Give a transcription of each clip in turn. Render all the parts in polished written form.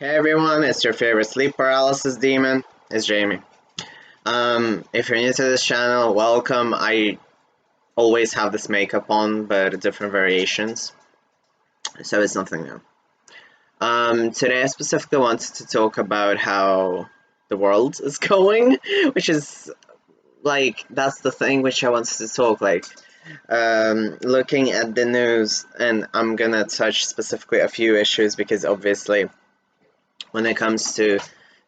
Hey everyone, it's your favorite sleep paralysis demon. It's Jamie. If you're new to this channel, welcome. I always have this makeup on, but different variations, so it's nothing new. Today I specifically wanted to talk about how the world is going, which is that's the thing which I wanted to talk looking at the news, and I'm gonna touch specifically a few issues because obviously when it comes to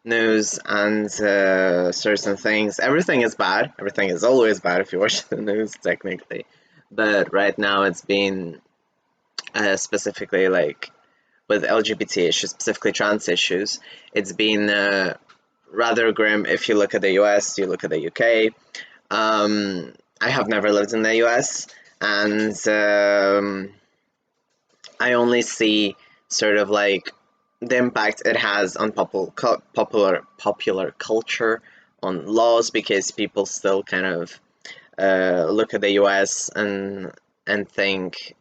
news and certain things, everything is bad. Everything is always bad if you watch the news, technically. But right now, it's been specifically with LGBT issues, specifically trans issues. It's been rather grim if you look at the US, you look at the UK. I have never lived in the US, and I only see sort of the impact it has on popular culture, on laws, because people still kind of look at the US and think,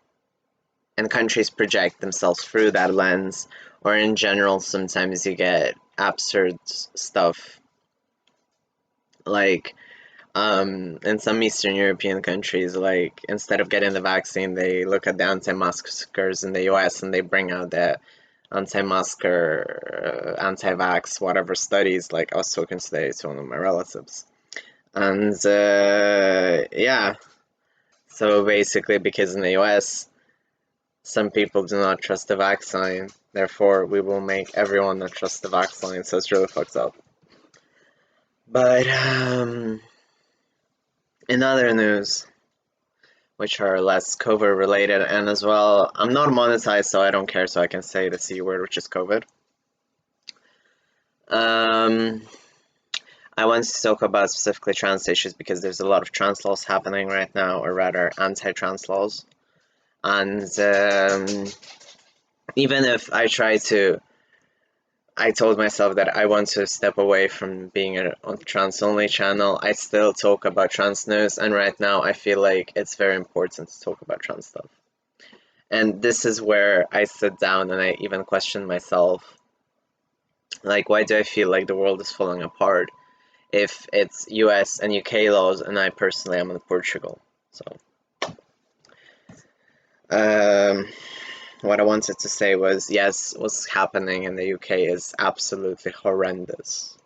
and countries project themselves through that lens, or in general sometimes you get absurd stuff like in some Eastern European countries, like instead of getting the vaccine, they look at the anti-maskers in the US and they bring out the anti-masker, anti-vax, whatever studies. Like I was talking today to one of my relatives, and yeah. So basically, because in the US, some people do not trust the vaccine, therefore we will make everyone not trust the vaccine. So it's really fucked up. But in other news, which are less COVID related, and as well, I'm not monetized, so I don't care, so I can say the C word, which is COVID. I want to talk about specifically trans issues because there's a lot of trans laws happening right now, or rather anti-trans laws. And even if I told myself that I want to step away from being on trans only channel, I still talk about trans news, and right now I feel like it's very important to talk about trans stuff. And this is where I sit down and I even question myself, like, why do I feel like the world is falling apart if it's US and UK laws and I personally am in Portugal? So what I wanted to say was, yes, what's happening in the UK is absolutely horrendous.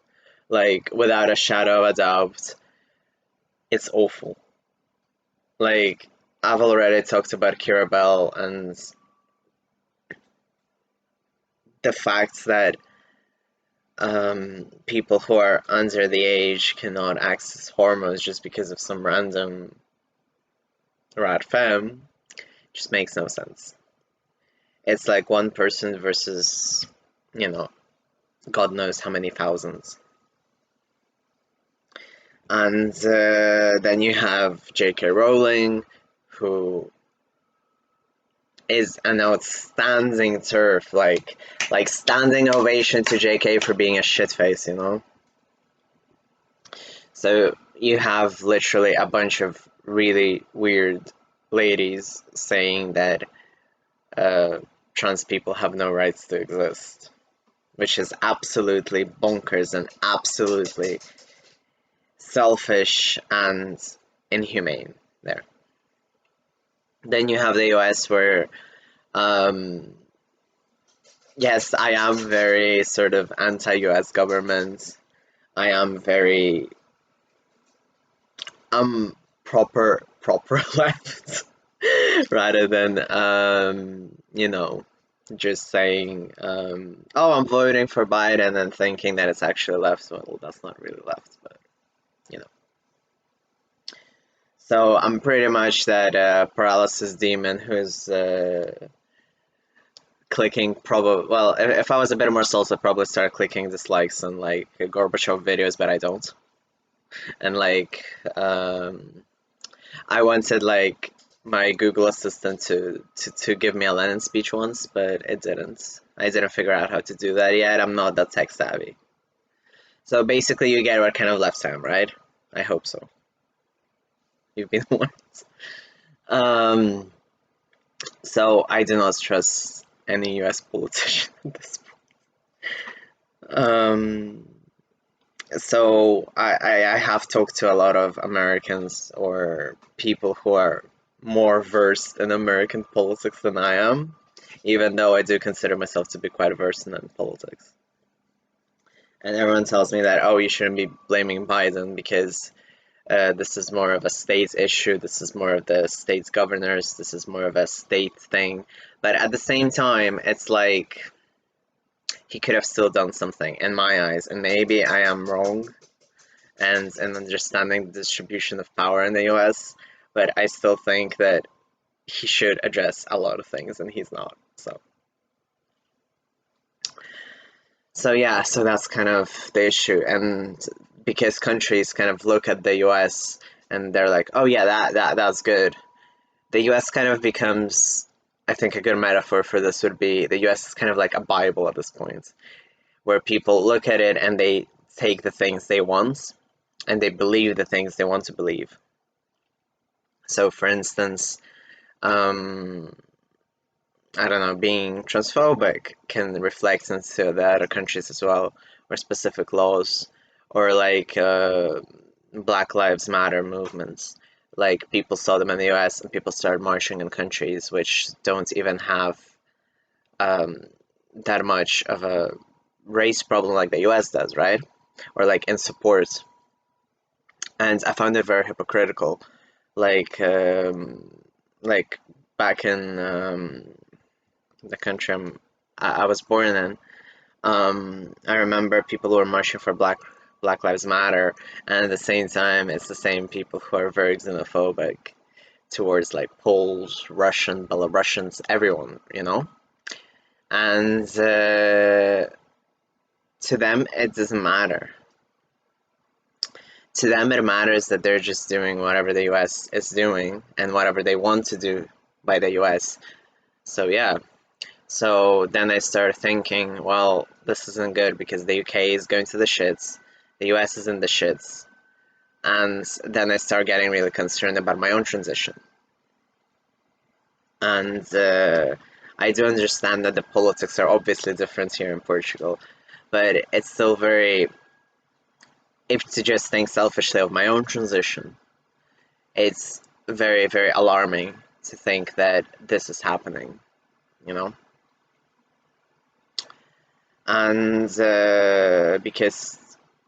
Like, without a shadow of a doubt, it's awful. Like, I've already talked about Kira Bell and the fact that people who are under the age cannot access hormones just because of some random rat femme just makes no sense. It's like one person versus, God knows how many thousands. And then you have J.K. Rowling, who is an outstanding turf, like standing ovation to J.K. for being a shitface, So you have literally a bunch of really weird ladies saying that trans people have no rights to exist, which is absolutely bonkers and absolutely selfish and inhumane there. Then you have the US where, yes, I am very sort of anti-US government. I am very, proper left rather than, just saying, oh, I'm voting for Biden and thinking that it's actually left. Well, that's not really left, but, you know. So I'm pretty much that paralysis demon who's clicking probably, well, if I was a bit more salty, I'd probably start clicking dislikes on like Gorbachev videos, but I don't. And I wanted like my Google Assistant to give me a Lenin speech once, but it didn't. I didn't figure out how to do that yet. I'm not that tech savvy. So basically, you get what kind of left I am, right? I hope so. You've been warned. So I do not trust any US politician at this point. Um, so I have talked to a lot of Americans or people who are more versed in American politics than I am, even though I do consider myself to be quite versed in politics. And everyone tells me that, oh, you shouldn't be blaming Biden because this is more of a state issue, this is more of the state's governors, this is more of a state thing. But at the same time, it's like he could have still done something in my eyes, and maybe I am wrong and in understanding the distribution of power in the US, but I still think that he should address a lot of things and he's not. So yeah, so that's kind of the issue. And because countries kind of look at the US and they're like, oh yeah, that's good. The US kind of becomes, I think a good metaphor for this would be the US is kind of like a Bible at this point, where people look at it and they take the things they want and they believe the things they want to believe. So for instance, um, I don't know, being transphobic can reflect into the other countries as well, or specific laws, or like Black Lives Matter movements. Like people saw them in the US and people started marching in countries which don't even have um, that much of a race problem like the US does, right? Or like in support. And I found it very hypocritical. Like, like back in the country I was born in, I remember people who were marching for Black Lives Matter, and at the same time, it's the same people who are very xenophobic towards like Poles, Russian, Belarusians, everyone, you know. And to them, it doesn't matter. To them, it matters that they're just doing whatever the U.S. is doing and whatever they want to do by the U.S. So yeah. So then I started thinking, well, this isn't good because the UK is going to the shits, the US is in the shits, and then I started getting really concerned about my own transition. And I do understand that the politics are obviously different here in Portugal, but it's still very, if to just think selfishly of my own transition, it's very, very alarming to think that this is happening, you know? And because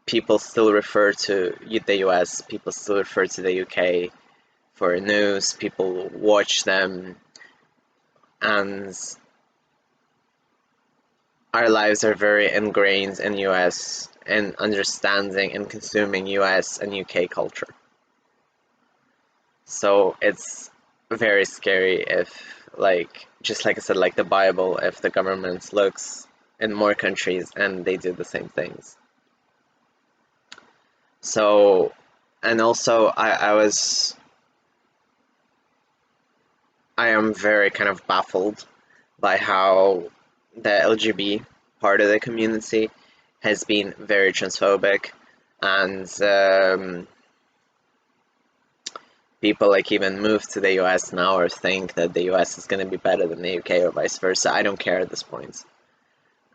people still refer to the US, people still refer to the UK for news, people watch them, and our lives are very ingrained in US and understanding and consuming US and UK culture. So it's very scary if, like, just like I said, like the Bible, if the government looks in more countries and they do the same things. So, and also I am very kind of baffled by how the LGBT part of the community has been very transphobic, and people like even move to the US now or think that the US is going to be better than the UK or vice versa. I don't care at this point.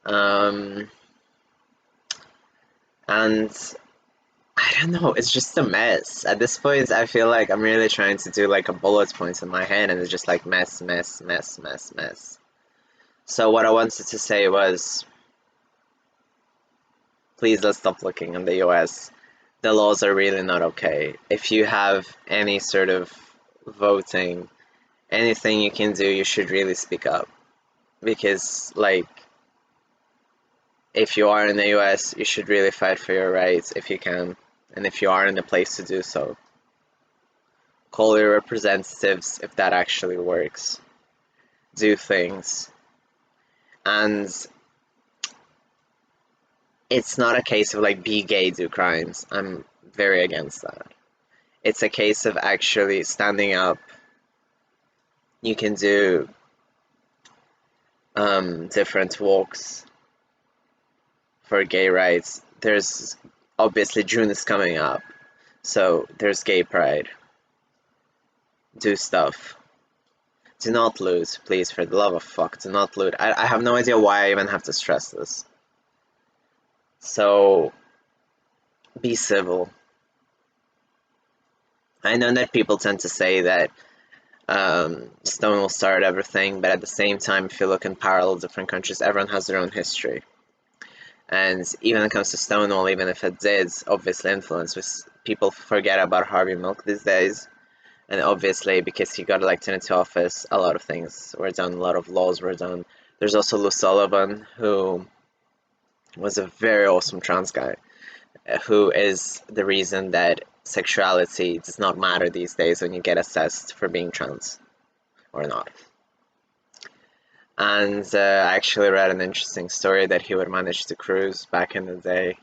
Um, and I don't know, it's just a mess. At this point, I feel like I'm really trying to do like a bullet points in my head, and it's just like mess, mess, mess, mess, mess. So what I wanted to say was, please let's stop looking in the US. The laws are really not okay. If you have any sort of voting, anything you can do, you should really speak up. Because, like, if you are in the US, you should really fight for your rights if you can. And if you are in the place to do so, call your representatives if that actually works. Do things. And it's not a case of like be gay, do crimes. I'm very against that. It's a case of actually standing up. You can do different walks for gay rights. There's obviously June is coming up, so there's gay pride. Do stuff. Do not loot, please, for the love of fuck, do not loot. I have no idea why I even have to stress this. So be civil. I know that people tend to say that Stonewall started everything, but at the same time, if you look in parallel different countries, everyone has their own history. And even when it comes to Stonewall, even if it did obviously influence, people forget about Harvey Milk these days. And obviously, because he got elected into office, a lot of things were done, a lot of laws were done. There's also Lou Sullivan, who was a very awesome trans guy, who is the reason that sexuality does not matter these days when you get assessed for being trans or not. And I actually read an interesting story that he would manage to cruise back in the day,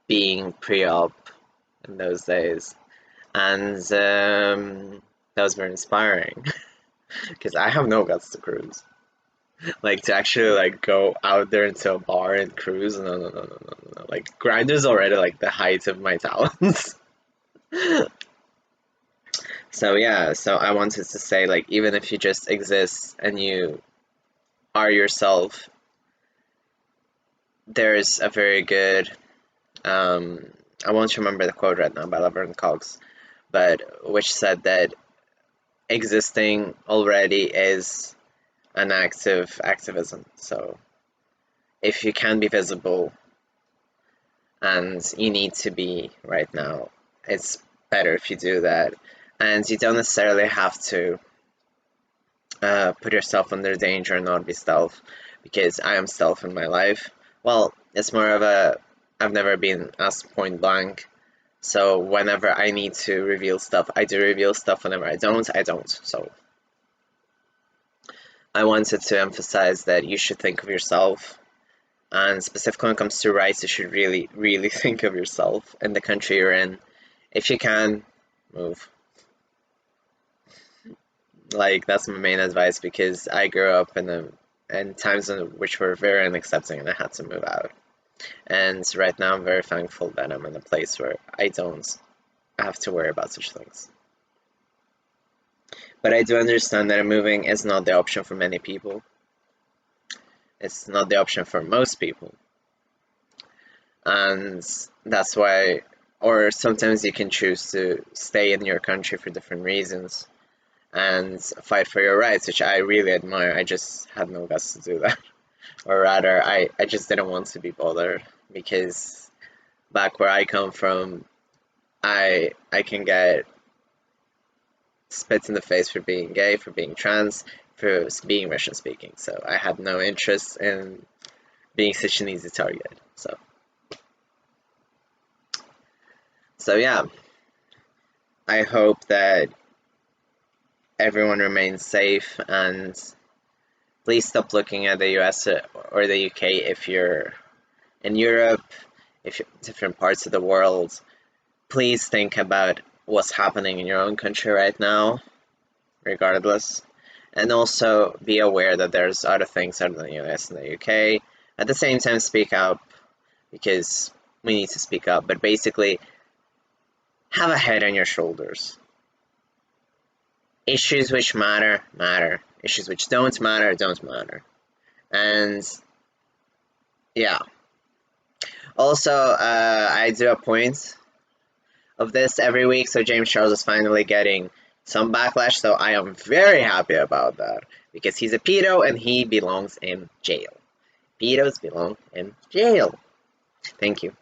being pre-op in those days. And that was very inspiring because I have no guts to cruise. Like to actually like go out there into a bar and cruise. No. Like Grindr's already like the height of my talents. So yeah, so I wanted to say like even if you just exist and you are yourself, there's a very good I won't remember the quote right now by Laverne Cox, but which said that existing already is an act of activism. So if you can be visible and you need to be right now, it's better if you do that. And you don't necessarily have to put yourself under danger and not be stealth, because I am stealth in my life. Well, it's more of a, I've never been asked point blank. So whenever I need to reveal stuff, I do reveal stuff. Whenever I don't, I don't. So I wanted to emphasize that you should think of yourself. And specifically when it comes to rights, you should really, really think of yourself and the country you're in. If you can, move. Like, that's my main advice, because I grew up in times in which were very unaccepting and I had to move out. And right now I'm very thankful that I'm in a place where I don't have to worry about such things. But I do understand that moving is not the option for many people. It's not the option for most people. And that's why, or sometimes you can choose to stay in your country for different reasons and fight for your rights, which I really admire. I just had no guts to do that. Or rather, I just didn't want to be bothered, because back where I come from, I can get spit in the face for being gay, for being trans, for being Russian speaking. So I had no interest in being such an easy target. So yeah, I hope that everyone remains safe, and please stop looking at the US or the UK if you're in Europe, if you're in different parts of the world. Please think about what's happening in your own country right now, regardless. And also be aware that there's other things other than the US and the UK. At the same time, speak up, because we need to speak up. But basically, have a head on your shoulders. Issues which matter, matter. Issues which don't matter, don't matter. And yeah. Also, I do a point of this every week, so James Charles is finally getting some backlash, so I am very happy about that, because he's a pedo and he belongs in jail. Pedos belong in jail. Thank you.